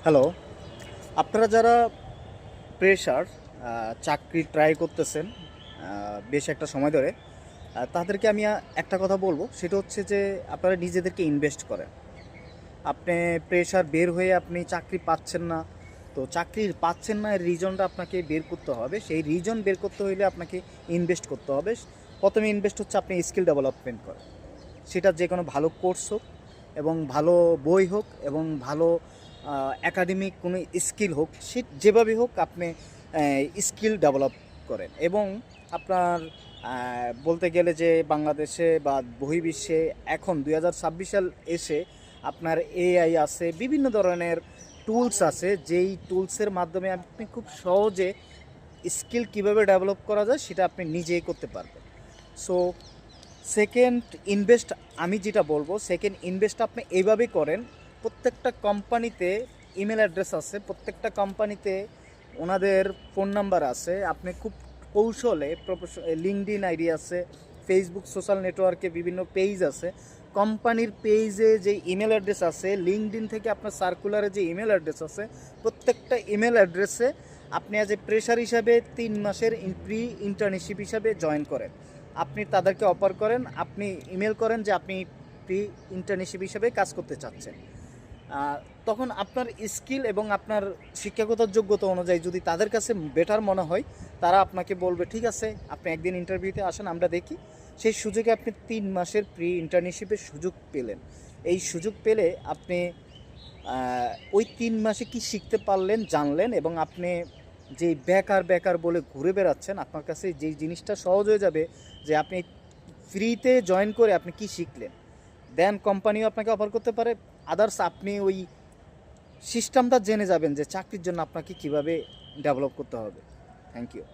Hello, আপনারা যারা pressure চাকরি ট্রাই করতেছেন বেশ একটা সময় ধরে, তাদেরকে আমি একটা কথা বলবো, সেটা হচ্ছে যে আপনারা নিজেদেরকে ইনভেস্ট করেন। আপনি প্রেশার বের হয়ে আপনি চাকরি পাচ্ছেন না, তো চাকরি পাচ্ছেন না এর রিজনটা আপনাকে বের করতে হবে। সেই রিজন বের করতে হইলে আপনাকে ইনভেস্ট করতে হবে। প্রথমে ইনভেস্ট হচ্ছে আপনি স্কিল ডেভেলপমেন্ট করেন। সেটা যে কোনো ভালো কোর্স হোক এবং ভালো বই হোক এবং ভালো একাডেমিক কোনো স্কিল হোক, সে যেভাবে হোক আপনি স্কিল ডেভেলপ করেন। এবং আপনার বলতে গেলে যে বাংলাদেশে বা বহির্বিশ্বে এখন 2026 সাল এসে আপনার এআই আছে, বিভিন্ন ধরনের টুলস আছে, যেই টুলসের মাধ্যমে আপনি খুব সহজে স্কিল কীভাবে ডেভেলপ করা যায় সেটা আপনি নিজেই করতে পারবেন। সো সেকেন্ড ইনভেস্ট, আমি যেটা বলবো, সেকেন্ড ইনভেস্ট আপনি এইভাবেই করেন। প্রত্যেকটা কোম্পানিতে ইমেল অ্যাড্রেস আছে, প্রত্যেকটা কোম্পানিতে ওনাদের ফোন নাম্বার আছে। আপনি খুব কৌশলে লিঙ্কডইন আইডি আছে, ফেসবুক সোশ্যাল নেটওয়ার্কে বিভিন্ন পেজ আছে। কোম্পানির পেজে যে ইমেল অ্যাড্রেস আছে, লিঙ্কডইন থেকে আপনার সার্কুলারে যে ইমেল অ্যাড্রেস আছে, প্রত্যেকটা ইমেল অ্যাড্রেসে আপনি অ্যাজ এ প্রেশার হিসাবে 3 মাসের প্রি ইন্টার্নশিপ হিসাবে জয়েন করেন। আপনি তাদেরকে অফার করেন, আপনি ইমেল করেন যে আপনি প্রি ইন্টার্নশিপ হিসেবে কাজ করতে চাচ্ছেন। তখন আপনার স্কিল এবং আপনার শিক্ষাগত যোগ্যতা অনুযায়ী যদি তাদের কাছে বেটার মনে হয়, তারা আপনাকে বলবে ঠিক আছে আপনি একদিন ইন্টারভিউতে আসেন, আমরা দেখি। সেই সুযোগে আপনি 3 মাসের প্রি ইন্টার্নশিপের সুযোগ পেলেন। এই সুযোগ পেলে আপনি ওই 3 মাসে কি শিখতে পারলেন, জানলেন, এবং আপনি যেই বেকার বেকার বলে ঘুরে বেড়াচ্ছেন, আপনার কাছে যেই জিনিসটা সহজ হয়ে যাবে যে আপনি ফ্রিতে জয়েন করে আপনি কি শিখলেন, দেন কোম্পানিও আপনাকে অফার করতে পারে। আদার্স আপনি ওই সিস্টেমটা জেনে যাবেন যে চাকরির জন্য আপনাকে কিভাবে ডেভেলপ করতে হবে। Thank you.